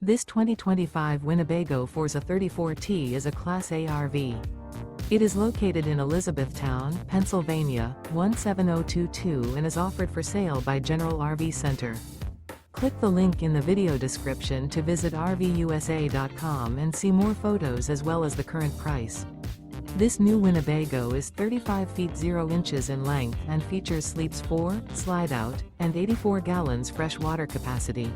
This 2025 Winnebago Forza 34T is a Class A RV. It is located in Elizabethtown, Pennsylvania, 17022 and is offered for sale by General RV Center. Click the link in the video description to visit RVUSA.com and see more photos as well as the current price. This new Winnebago is 35 feet 0 inches in length and features sleeps 4, Slideout, and 84 gallons fresh water capacity.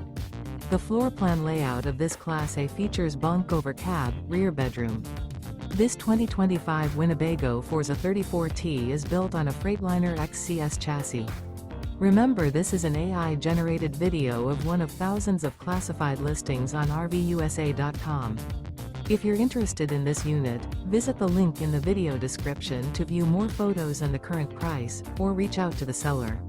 The floor plan layout of this Class A features bunk over cab, rear bedroom. This 2025 Winnebago Forza 34T is built on a Freightliner XCS chassis. Remember, this is an AI-generated video of one of thousands of classified listings on RVUSA.com. If you're interested in this unit, visit the link in the video description to view more photos and the current price, or reach out to the seller.